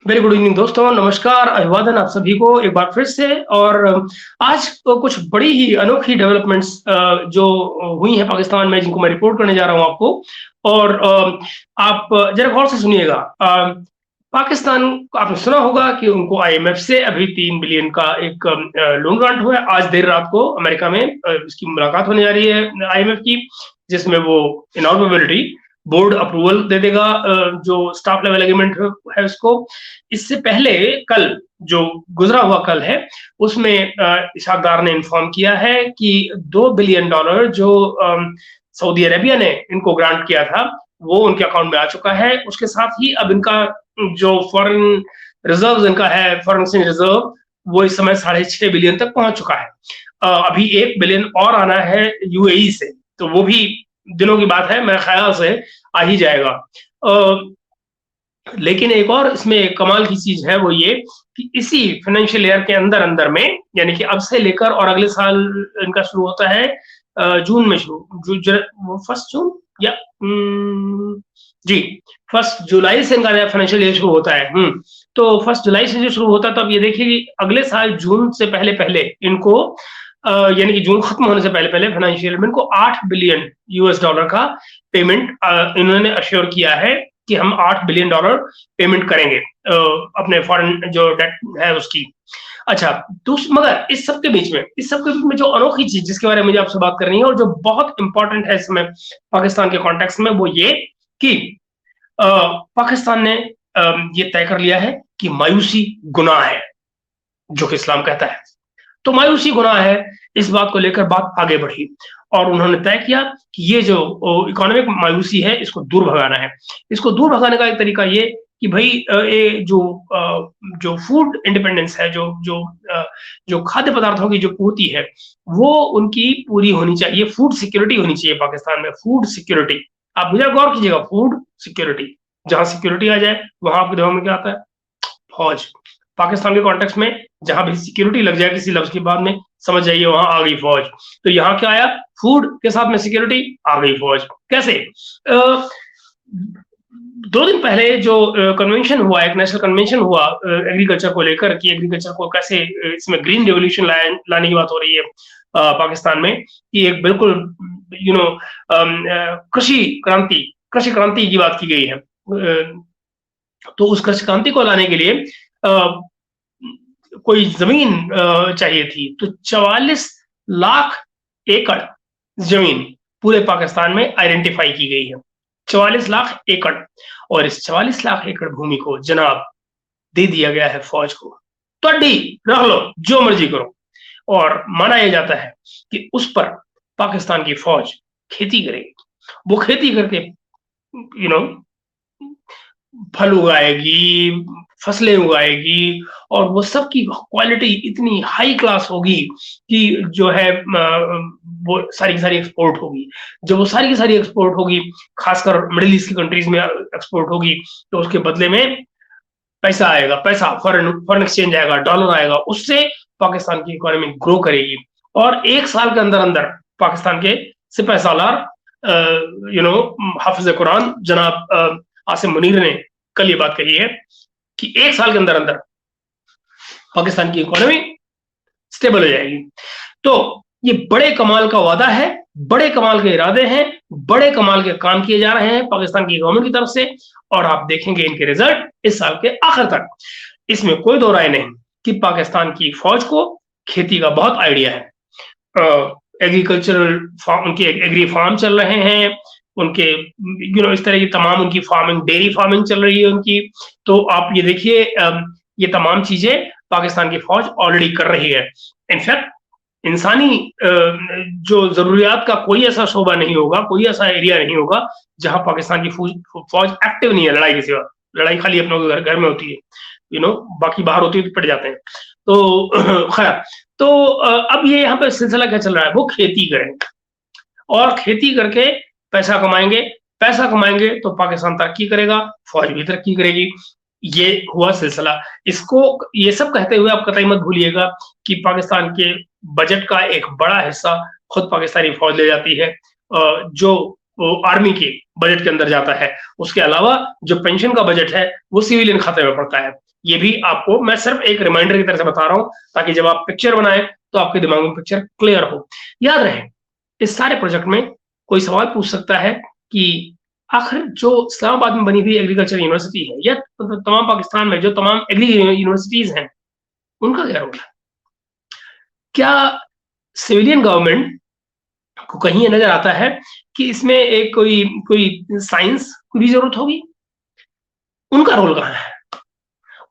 Very good evening दोस्तों, नमस्कार, अभिवादन आप सभी को एक बार फिर से। और आज कुछ बड़ी ही अनोखी डेवलपमेंट्स जो हुई हैं पाकिस्तान में, जिनको मैं रिपोर्ट करने जा रहा हूँ आपको। और आप जरा गौर से सुनिएगा। पाकिस्तान को आपने सुना होगा कि उनको आईएमएफ से अभी 3 बिलियन का एक लोन ग्रांट हुआ है। आज देर रात को अमेरिका में इसकी मुलाकात होने जा रही है आईएमएफ की, जिसमें वो इनऑर्मेबिलिटी बोर्ड अप्रूवल दे देगा जो स्टाफ लेवल एग्रीमेंट है उसको। इससे पहले कल जो गुजरा हुआ कल है, उसमें इशाक डार ने इन्फॉर्म किया है कि $2 बिलियन जो सऊदी अरेबिया ने इनको ग्रांट किया था वो उनके अकाउंट में आ चुका है। उसके साथ ही अब इनका जो फॉरेन रिजर्व इनका है, फॉरेन एक्सचेंज रिजर्व, वो इस समय 6.5 बिलियन तक पहुंच चुका है। अभी 1 बिलियन और आना है यूएई से, तो वो भी दिनों की बात है, मेरे ख्याल से आ ही जाएगा। लेकिन एक और इसमें कमाल की चीज है, वो ये कि इसी फाइनेंशियल ईयर के अंदर अंदर में, यानी कि अब से लेकर और अगले साल इनका शुरू होता है जून में शुरू, फर्स्ट जून या जी 1 जुलाई से इनका नया फाइनेंशियल ईयर शुरू होता है। तो 1 जुलाई से जो शुरू होता है, तो अब ये देखिए कि अगले साल जून से पहले पहले इनको यानी कि जून खत्म होने से पहले पहले फाइनेंशियल में इनको $8 बिलियन का पेमेंट इन्होंने अश्योर किया है कि हम $8 बिलियन पेमेंट करेंगे अपने फॉरेन जो डेट है उसकी। अच्छा, मगर इस सब के बीच में जो अनोखी चीज जिसके बारे में मुझे आपसे बात करनी है और जो बहुत इंपॉर्टेंट है इसमें पाकिस्तान के कॉन्टेक्स्ट में, वो ये कि पाकिस्तान ने ये तय कर लिया है कि मायूसी गुनाह है, जो कि इस्लाम कहता है। तो मायूसी गुनाह है, इस बात को लेकर बात आगे बढ़ी और उन्होंने तय किया कि ये जो इकोनॉमिक मायूसी है, इसको दूर भगाना है। इसको दूर भगाने का एक तरीका ये कि भाई ये जो फूड इंडिपेंडेंस है, जो खाद्य पदार्थों की जो पूर्ति है, वो उनकी पूरी होनी चाहिए। फूड सिक्योरिटी होनी चाहिए पाकिस्तान में, फूड सिक्योरिटी। आप मुझे गौर कीजिएगा, फूड सिक्योरिटी। जहां सिक्योरिटी आ जाए वहां आपके दिमाग में क्या आता है? फौज। पाकिस्तान के कॉन्टेक्स्ट में जहां भी सिक्योरिटी लग जाए किसी लफ्ज के बाद में, समझ जाइए वहां आ गई फौज। तो यहाँ क्या आया? फूड के साथ में सिक्योरिटी, आ गई फौज। कैसे? 2 दिन पहले जो कन्वेंशन हुआ, एक नेशनल कन्वेंशन हुआ एग्रीकल्चर को लेकर, कि एग्रीकल्चर को कैसे इसमें ग्रीन रेवोल्यूशन लाने की बात हो रही है पाकिस्तान में, कि एक बिल्कुल कृषि क्रांति की बात की गई है। तो उस कृषि क्रांति को लाने के लिए कोई जमीन चाहिए थी, तो 44 लाख एकड़ जमीन पूरे पाकिस्तान में आइडेंटिफाई की गई है। 44 लाख एकड़। और इस 44 लाख एकड़ भूमि को जनाब दे दिया गया है फौज को। तो अड्डी रख लो, जो मर्जी करो। और माना यह जाता है कि उस पर पाकिस्तान की फौज खेती करेगी। वो खेती करके फल उगाएगी, फसलें उगाएगी, और वो सब की क्वालिटी इतनी हाई क्लास होगी कि जो है वो सारी की सारी एक्सपोर्ट होगी। जब वो सारी की सारी एक्सपोर्ट होगी, खासकर मिडिल ईस्ट की कंट्रीज में एक्सपोर्ट होगी, तो उसके बदले में पैसा आएगा, पैसा फॉरेन एक्सचेंज आएगा, डॉलर आएगा। उससे पाकिस्तान की इकोनॉमी ग्रो करेगी। और 1 साल के अंदर अंदर पाकिस्तान के सिपह सालार हाफिज कुरान जनाब आसिम मुनीर ने कल ये बात कही है कि 1 साल के अंदर अंदर पाकिस्तान की इकोनॉमी स्टेबल हो जाएगी। तो ये बड़े कमाल का वादा है, बड़े कमाल के इरादे हैं, बड़े कमाल के काम किए जा रहे हैं पाकिस्तान की गवर्नमेंट की तरफ से, और आप देखेंगे इनके रिजल्ट इस साल के आखिर तक। इसमें कोई दो राय नहीं कि पाकिस्तान की फौज को खेती का बहुत आइडिया है। एग्रीकल्चरल उनके एग्री फार्म चल रहे हैं, उनके इस तरह की तमाम उनकी फार्मिंग, डेयरी फार्मिंग चल रही है उनकी। तो आप ये देखिए, ये तमाम चीजें पाकिस्तान की फौज ऑलरेडी कर रही है। इनफैक्ट इंसानी जो जरूरियात का कोई ऐसा शोबा नहीं होगा, कोई ऐसा एरिया नहीं होगा जहां पाकिस्तान की फौज एक्टिव नहीं है लड़ाई के सिवा। लड़ाई खाली अपनों के घर में होती है, बाकी बाहर होती है तो पड़ जाते हैं। तो खैर, तो अब ये यहाँ पे सिलसिला क्या चल रहा है? वो खेती करेंगे और खेती करके पैसा कमाएंगे। पैसा कमाएंगे तो पाकिस्तान तरक्की करेगा, फौज भी तरक्की करेगी। ये हुआ सिलसिला। इसको ये सब कहते हुए आप कतई मत भूलिएगा कि पाकिस्तान के बजट का एक बड़ा हिस्सा खुद पाकिस्तानी फौज ले जाती है, जो आर्मी के बजट के अंदर जाता है। उसके अलावा जो पेंशन का बजट है वो सिविलियन खाते में पड़ता है। ये भी आपको मैं सिर्फ एक रिमाइंडर की तरह से बता रहा हूं, ताकि जब आप पिक्चर बनाएं तो आपके दिमाग में पिक्चर क्लियर हो। याद रहे, इस सारे प्रोजेक्ट में कोई सवाल पूछ सकता है कि आखिर जो इस्लामाबाद में बनी हुई एग्रीकल्चर यूनिवर्सिटी है, या तमाम पाकिस्तान में जो तमाम एग्री यूनिवर्सिटीज हैं, उनका क्या रोल है? क्या सिविलियन गवर्नमेंट को कहीं ये नजर आता है कि इसमें एक कोई कोई साइंस की भी जरूरत होगी? उनका रोल कहाँ है?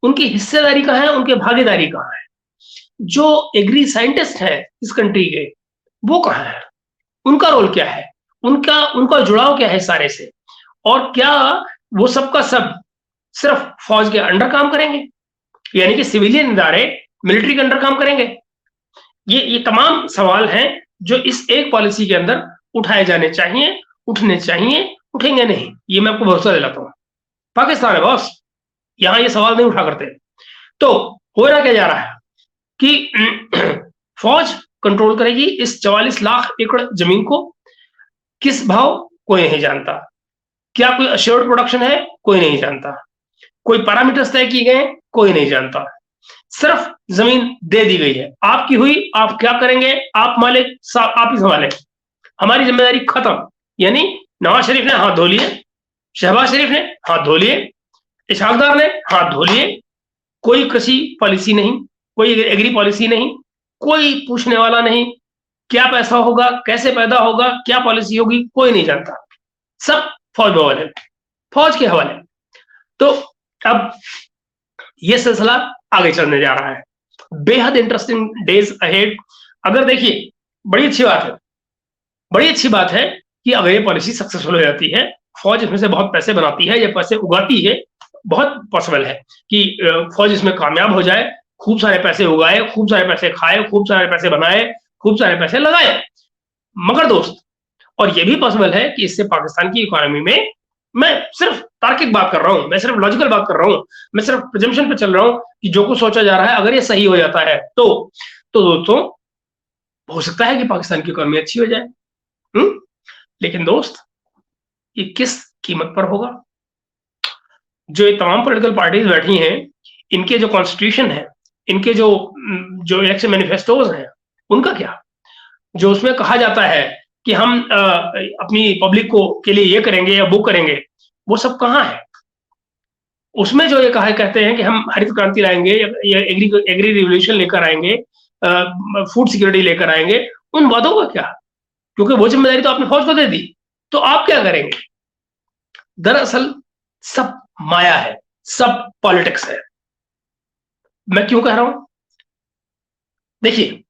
उनकी हिस्सेदारी कहाँ है? उनकी भागीदारी कहाँ है? जो एग्री साइंटिस्ट है इस कंट्री के, वो कहाँ है? उनका रोल क्या है? उनका उनका जुड़ाव क्या है सारे से? और क्या वो सबका सब सिर्फ फौज के अंडर काम करेंगे, यानी कि सिविलियन इदारे मिलिट्री के अंडर काम करेंगे? ये तमाम सवाल हैं जो इस एक पॉलिसी के अंदर उठाए जाने चाहिए, उठने चाहिए। उठेंगे नहीं, ये मैं आपको भरोसा दिलाता हूं। पाकिस्तान है बॉस, यहां ये सवाल नहीं उठा करते। तो हो रहा क्या जा रहा है कि फौज कंट्रोल करेगी इस 44 लाख एकड़ जमीन को। किस भाव? कोई नहीं जानता। क्या कोई अश्योर्ड प्रोडक्शन है? कोई नहीं जानता। कोई पैरामीटर्स तय किए गए? कोई नहीं जानता। सिर्फ जमीन दे दी गई है, आपकी हुई, आप क्या करेंगे? आप मालिक, आप ही संभालें, हमारी जिम्मेदारी खत्म। यानी नवाज शरीफ ने हाथ धो लिए, शहबाज शरीफ ने हाथ धो लिए, इसहाकदार ने हाथ धो लिए। कोई कृषि पॉलिसी नहीं, कोई एग्री पॉलिसी नहीं, कोई पूछने वाला नहीं। क्या पैसा होगा, कैसे पैदा होगा, क्या पॉलिसी होगी, कोई नहीं जानता। सब फौज बवाल है, फौज के हवाले। तो अब ये सिलसिला आगे चलने जा रहा है। बेहद इंटरेस्टिंग डेज अहेड। अगर देखिए, बड़ी अच्छी बात है, बड़ी अच्छी बात है कि अगर ये पॉलिसी सक्सेसफुल हो जाती है, फौज इसमें से बहुत पैसे बनाती है, ये पैसे उगाती है, बहुत पॉसिबल है कि फौज इसमें कामयाब हो जाए, खूब सारे पैसे उगाए, खूब सारे पैसे खाए, खूब सारे पैसे बनाए, खूब सारे पैसे लगाए। मगर दोस्त, और ये भी पॉसिबल है कि इससे पाकिस्तान की इकोनॉमी में, मैं सिर्फ तार्किक बात कर रहा हूं, मैं सिर्फ लॉजिकल बात कर रहा हूं, मैं सिर्फ प्रिजम्पशन पे चल रहा हूं कि जो कुछ सोचा जा रहा है अगर ये सही हो जाता है तो दोस्तों हो सकता है कि पाकिस्तान की इकोनॉमी अच्छी हो जाए। लेकिन दोस्त, ये किस कीमत पर होगा? जो ये तमाम पॉलिटिकल पार्टीज बैठी हैं, इनके जो कॉन्स्टिट्यूशन है, इनके जो जो इलेक्शन मैनिफेस्टोज हैं, उनका क्या? जो उसमें कहा जाता है कि हम अपनी पब्लिक को के लिए ये करेंगे या वो करेंगे, वो सब कहाँ है? उसमें जो ये कहा कहते हैं कि हम हरित क्रांति लाएंगे या एग्री रिवोल्यूशन लेकर आएंगे, फूड सिक्योरिटी लेकर आएंगे, उन वादों का क्या? क्योंकि वो जिम्मेदारी तो आपने फौज को दे दी, तो आप क्या करेंगे? दरअसल सब माया है, सब पॉलिटिक्स है। मैं क्यों कह रहा हूं? देखिए,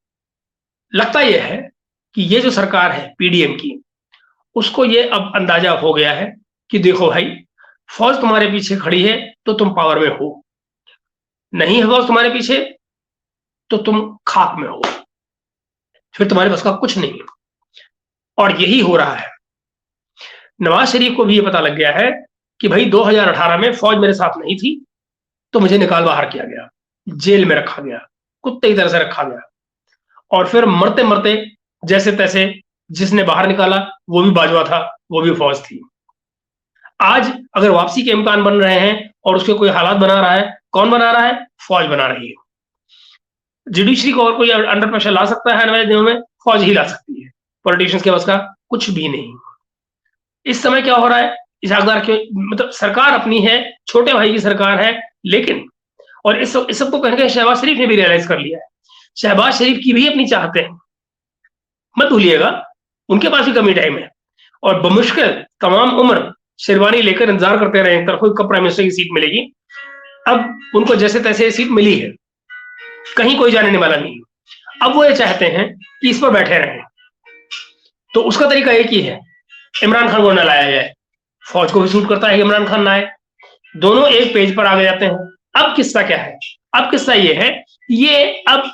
लगता यह है कि ये जो सरकार है पीडीएम की, उसको ये अब अंदाजा हो गया है कि देखो भाई, फौज तुम्हारे पीछे खड़ी है तो तुम पावर में हो, नहीं है फौज तुम्हारे पीछे तो तुम खाक में हो, फिर तुम्हारे पास का कुछ नहीं है। और यही हो रहा है। नवाज शरीफ को भी ये पता लग गया है कि भाई 2018 में फौज मेरे साथ नहीं थी तो मुझे निकाल बाहर किया गया, जेल में रखा गया, कुत्ते की तरह से रखा गया, और फिर मरते मरते जैसे तैसे जिसने बाहर निकाला वो भी बाजवा था, वो भी फौज थी। आज अगर वापसी के इम्कान बन रहे हैं और उसके कोई हालात बना रहा है, कौन बना रहा है? फौज बना रही है। जुडिशरी को और कोई अंडर प्रेशर ला सकता है आने वाले दिनों में? फौज ही ला सकती है। पॉलिटिशियंस के पास का कुछ भी नहीं। इस समय क्या हो रहा है? इसहाकदार के मतलब सरकार अपनी है, छोटे भाई की सरकार है, लेकिन और इस सबको कहने के शहबाज शरीफ ने भी रियलाइज कर लिया है। शहबाज शरीफ की भी अपनी चाहते हैं, मत भूलिएगा, उनके पास भी कमी टाइम है, और बमुश्किल तमाम उम्र शेरवानी लेकर इंतजार करते रहे कब प्राइम मिनिस्टर की सीट मिलेगी। अब उनको जैसे तैसे सीट मिली है, कहीं कोई जाने वाला नहीं। अब वो ये चाहते हैं कि इस पर बैठे रहें, तो उसका तरीका एक ही है, इमरान खान को न लाया जाए। फौज को भी सूट करता है कि इमरान खान ना आए, दोनों एक पेज पर आगे जाते हैं। अब किस्सा क्या है? अब किस्सा ये है, ये अब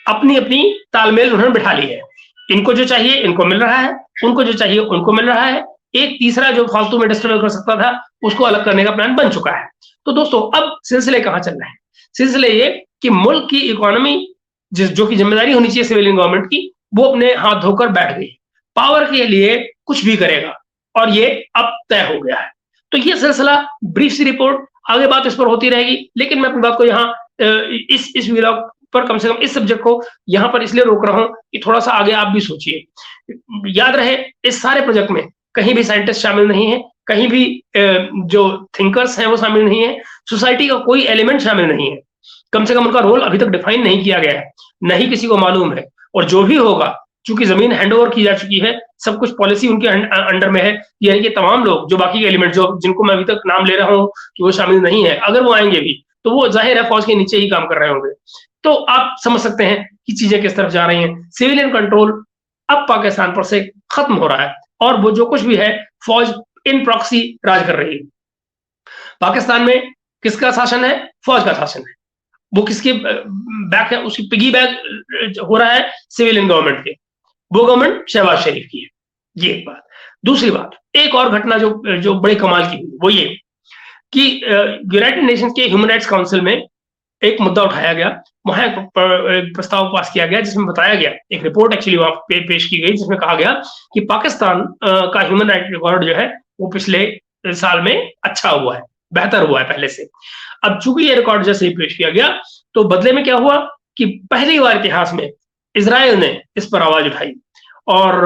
अपनी अपनी तालमेल उन्होंने बिठा ली है। इनको जो चाहिए इनको मिल रहा है, उनको जो चाहिए उनको मिल रहा है। एक तीसरा जो फालतू में डिस्टर्ब कर सकता था, उसको अलग करने का प्लान बन चुका है। तो दोस्तों, अब सिलसिले कहां चल रहे हैं? सिलसिले ये कि मुल्क की इकोनॉमी जो की जिम्मेदारी होनी चाहिए सिविलियन गवर्नमेंट की, वो अपने हाथ धोकर बैठ गई। पावर के लिए कुछ भी करेगा, और ये अब तय हो गया है। तो ये सिलसिला ब्रीफ सी रिपोर्ट, आगे बात इस पर होती रहेगी, लेकिन मैं अपनी बात को यहाँ इस व्लॉग पर कम से कम इस सब्जेक्ट को यहाँ पर इसलिए रोक रहा हूँ कि थोड़ा सा आगे आप भी सोचिए। याद रहे इस सारे प्रोजेक्ट में कहीं भी साइंटिस्ट शामिल नहीं है, कहीं भी जो थिंकर्स हैं वो शामिल नहीं है, सोसाइटी का कोई एलिमेंट शामिल नहीं है, कम से कम उनका रोल अभी तक डिफाइन नहीं किया गया है, नहीं किसी को मालूम है। और जो भी होगा, चूंकि जमीन हैंडओवर की जा चुकी है, सब कुछ पॉलिसी उनके अंडर में है, यानी कि तमाम लोग जो बाकी के एलिमेंट जो जिनको मैं अभी तक नाम ले रहा हूँ कि वो शामिल नहीं है, अगर वो आएंगे भी तो वो जाहिर है फौज के नीचे ही काम कर रहे होंगे। तो आप समझ सकते हैं कि चीजें किस तरफ जा रही हैं। सिविलियन कंट्रोल अब पाकिस्तान पर से खत्म हो रहा है और वो जो कुछ भी है फौज इन प्रॉक्सी राज कर रही है। पाकिस्तान में किसका शासन है? फौज का शासन है। वो किसके बैक है? उसकी पिगी बैक हो रहा है सिविलियन गवर्नमेंट के। वो गवर्नमेंट शहबाज शरीफ की है। ये एक बात। दूसरी बात, एक और घटना जो बड़े कमाल की हुई वो ये कि यूनाइटेड नेशंस के ह्यूमन राइट्स काउंसिल में एक मुद्दा उठाया गया, वहां एक प्रस्ताव पास किया गया जिसमें बताया गया, एक रिपोर्ट एक्चुअली वहां पेश की गई जिसमें कहा गया कि पाकिस्तान का ह्यूमन राइट रिकॉर्ड जो है वो पिछले साल में अच्छा हुआ है, बेहतर हुआ है पहले से। अब चूंकि ये रिकॉर्ड जैसे ही पेश किया गया तो बदले में क्या हुआ कि पहली बार इतिहास में इजराइल ने इस पर आवाज उठाई। और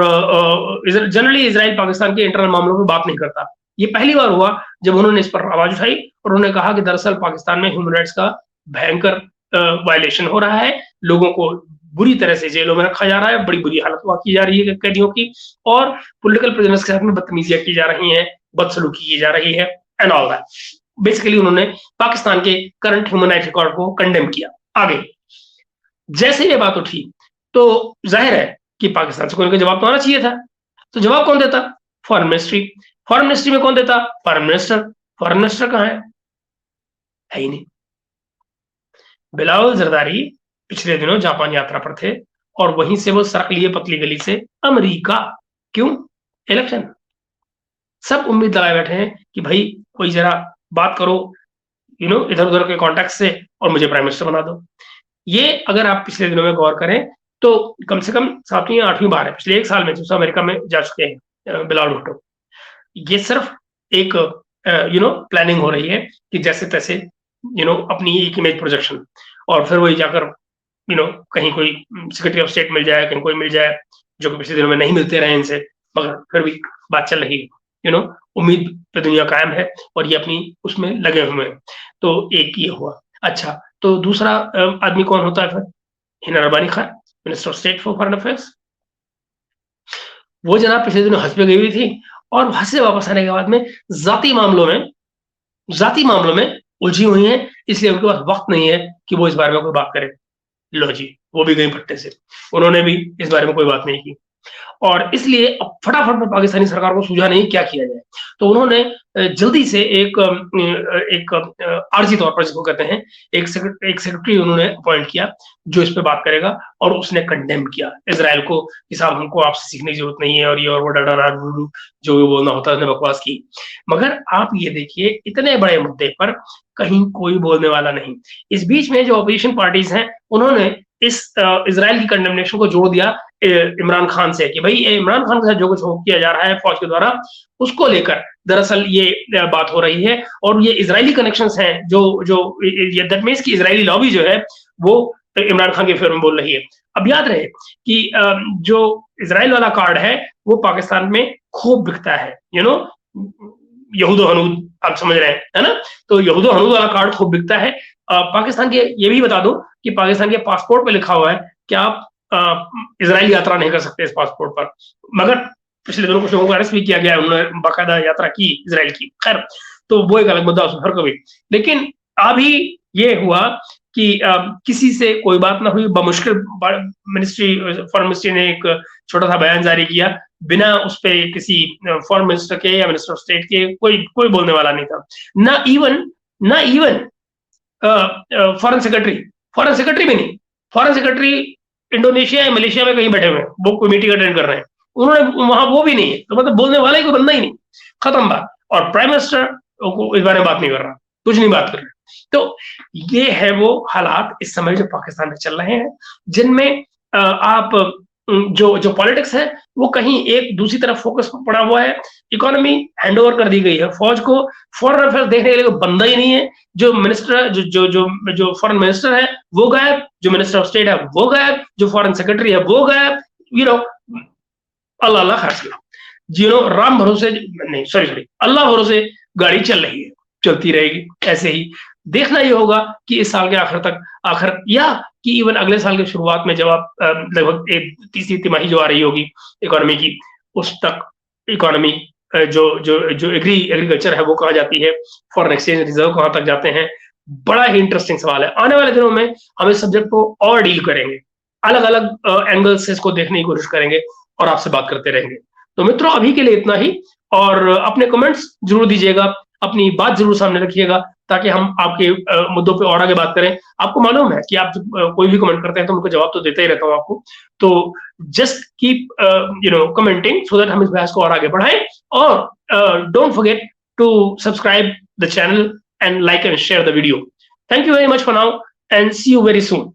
जनरली इजराइल पाकिस्तान के इंटरनल मामलों में बात नहीं करता, ये पहली बार हुआ जब उन्होंने इस पर आवाज उठाई और उन्होंने कहा कि दरअसल पाकिस्तान में ह्यूमन राइट्स का भयंकर वायलेशन हो रहा है, लोगों को बुरी तरह से जेलों में रखा जा रहा है, बड़ी बुरी हालत की जा रही है कैदियों की, और पॉलिटिकल प्रिजनर्स के साथ में बदतमीजियां की जा रही हैं, बदसलूकी की जा रही है एंड ऑल दैट। बेसिकली उन्होंने पाकिस्तान के करंट ह्यूमन राइट्स रिकॉर्ड को कंडेम किया। आगे जैसे ये बात उठी तो जाहिर है कि पाकिस्तान से कोई ना जवाब तो आना चाहिए था। तो जवाब कौन देता? Foreign ministry. फॉरेन मिनिस्ट्री में कौन देता? Foreign minister. फॉरेन मिनिस्टर कहाँ है ही नहीं। बिलावल जरदारी पिछले दिनों जापान यात्रा पर थे और वहीं से वो सड़क लिए पतली गली से अमेरिका। क्यों? इलेक्शन। सब उम्मीद लगाए बैठे हैं कि भाई कोई जरा बात करो इधर उधर के कॉन्टैक्ट से और मुझे प्राइम मिनिस्टर बना दो। ये अगर आप पिछले दिनों में गौर करें तो कम से कम 7वीं या 8वीं बार है पिछले एक साल में जो अमेरिका में जा चुके हैं बिलावल भुट्टो। ये सिर्फ एक प्लानिंग हो रही है कि जैसे तैसे अपनी एक इमेज प्रोजेक्शन, और फिर वही जाकर कहीं कोई सेक्रेटरी ऑफ स्टेट मिल जाए, कहीं कोई मिल जाए, जो कि पिछले दिनों में नहीं मिलते रहे इनसे, मगर फिर भी बात चल रही है। उम्मीद पे दुनिया कायम है और ये अपनी उसमें लगे हुए हैं। तो एक ये हुआ। अच्छा, तो दूसरा आदमी कौन होता है फिर? Hina Rabbani Khan, minister of state for foreign affairs. वो जनाब पिछले दिनों हज पे गई हुई थी और हज से वापस आने के बाद में जाती मामलों में उलझी हुई हैं, इसलिए उनके पास वक्त नहीं है कि वो इस बारे में कोई बात करें। लो जी, वो भी गई भट्टे से, उन्होंने भी इस बारे में कोई बात नहीं की और इसलिए अब फटाफट में पाकिस्तानी सरकार को सूझा नहीं क्या किया जाए। तो उन्होंने जल्दी से एक आर्जी तौर पर जिसको कहते हैं एक सेक्रेटरी उन्होंने अपॉइंट किया जो इस पे बात करेगा, और उसने कंडेम किया इजराइल को कि साहब हमको आपसे सीखने की जरूरत नहीं है और ये और वो डरा जो भी बोलना होता है उसने बकवास की। मगर आप ये देखिए इतने बड़े मुद्दे पर कहीं कोई बोलने वाला नहीं। इस बीच में जो अपोजिशन पार्टीज हैं उन्होंने इस इजराइल की कंडेमनेशन को जोड़ दिया इमरान खान से कि भाई इमरान खान के साथ जो कुछ किया जा रहा है फौज के द्वारा, उसको लेकर दरअसल ये बात हो रही है और ये इजरायली कनेक्शंस हैं जो दैट मींस कि इजरायली लॉबी जो है वो इमरान खान के फेवर में बोल रही है। अब याद रहे कि जो इजराइल वाला कार्ड है वो पाकिस्तान में खूब बिकता है, यहूदो हनूद, आप समझ रहे हैं, है ना? तो यहूदो हनूद वाला कार्ड खूब बिकता है। पाकिस्तान के, ये भी बता दो कि पाकिस्तान के पासपोर्ट पे लिखा हुआ है कि आप इजराइल यात्रा नहीं कर सकते इस पासपोर्ट पर, मगर पिछले दिनों कुछ लोगों को अरेस्ट भी किया गया, उन्होंने बाकायदा यात्रा की इजराइल की। खैर, तो वो एक अलग मुद्दा, उसमें फर्क भी। लेकिन अभी ये हुआ कि किसी से कोई बात ना हुई, बमुश्किल फॉरेन मिनिस्ट्री ने एक छोटा सा बयान जारी किया, बिना उस पर किसी फॉरेन मिनिस्टर के या मिनिस्टर ऑफ स्टेट के कोई बोलने वाला नहीं था, ना इवन फॉरेन सेक्रेटरी भी नहीं। फॉरेन सेक्रेटरी इंडोनेशिया या मलेशिया में कहीं बैठे हुए हैं, वो कोई मीटिंग अटेंड कर रहे हैं, उन्होंने वहां वो भी नहीं है, तो मतलब बोलने वाला ही कोई बंदा ही नहीं, खत्म बात। और प्राइम मिनिस्टर को इस बारे में बात नहीं कर रहा, कुछ नहीं बात कर रहा। तो ये है वो हालात इस समय जो पाकिस्तान में चल रहे हैं, जिनमें आप जो जो पॉलिटिक्स है वो कहीं एक दूसरी तरफ फोकस पड़ा हुआ है। इकोनॉमी हैंडओवर कर दी गई है फौज को। फॉरेन अफेयर्स देखने के लिए कोई बंदा ही नहीं है। जो मिनिस्टर जो फॉरेन मिनिस्टर है वो गायब, जो मिनिस्टर ऑफ स्टेट है वो गायब, जो फॉरेन सेक्रेटरी है वो गायब। यू नो, अल्लाह अल्लाह खैर, राम भरोसे नहीं, सॉरी अल्लाह भरोसे गाड़ी चल रही है, चलती रहेगी ऐसे ही। देखना ये होगा कि इस साल के आखिर या कि इवन अगले साल की शुरुआत में जब आप लगभग एक तीसरी तिमाही जो आ रही होगी इकोनॉमी की, उस तक इकोनॉमी जो जो जो एग्रीकल्चर है वो कहाँ जाती है, फॉरेन एक्सचेंज रिजर्व कहाँ तक जाते हैं। बड़ा ही इंटरेस्टिंग सवाल है। आने वाले दिनों में हम इस सब्जेक्ट को और डील करेंगे, अलग अलग एंगल से इसको देखने की कोशिश करेंगे और आपसे बात करते रहेंगे। तो मित्रों, अभी के लिए इतना ही। और अपने कमेंट्स जरूर दीजिएगा, अपनी बात जरूर सामने रखिएगा, ताकि हम आपके मुद्दों पे और आगे बात करें। आपको मालूम है कि आप कोई भी कमेंट करते हैं तो उनको जवाब तो देता ही रहता हूँ आपको। तो just keep commenting so that हम इस बहस को और आगे बढ़ाएं। और don't forget to subscribe the channel and like and share the video. Thank you very much for now and see you very soon.